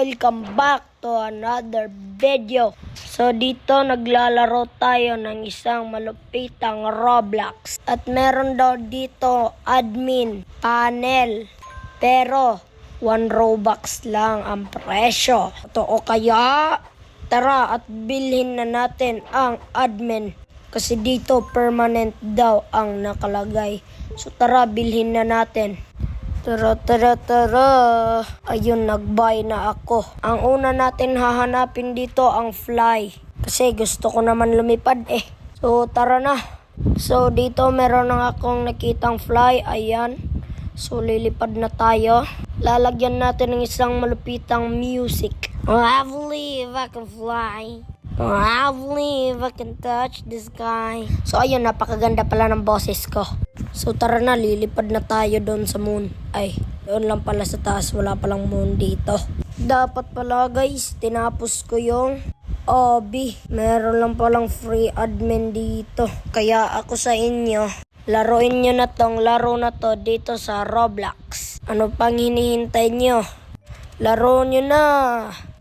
welcome back to another video. So dito naglalaro tayo ng isang malupitang Roblox. At meron daw dito admin panel. Pero 1 Robux lang ang presyo. Totoo kaya? Tara at bilhin na natin ang admin. Kasi dito permanent daw ang nakalagay. So tara bilhin na natin. Tara. Ayun, nag-buy na ako. Ang una natin hahanapin dito ang fly. Kasi gusto ko naman lumipad eh. So, tara na. So, dito meron na akong nakitang fly. Ayan. So, lilipad na tayo. Lalagyan natin ng isang malupitang music. I believe I can fly. I believe I can touch the sky. So, ayun, napakaganda pala ng boses ko. So tara na, lilipad na tayo doon sa moon. Ay, doon lang pala sa taas, wala palang moon dito. Dapat pala guys, tinapos ko yung OB. Meron lang palang free admin dito. Kaya ako sa inyo, laruin nyo na tong laro na to dito sa Roblox. Ano pang hinihintay nyo? Laro nyo na!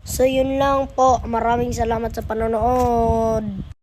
So yun lang po, maraming salamat sa panonood.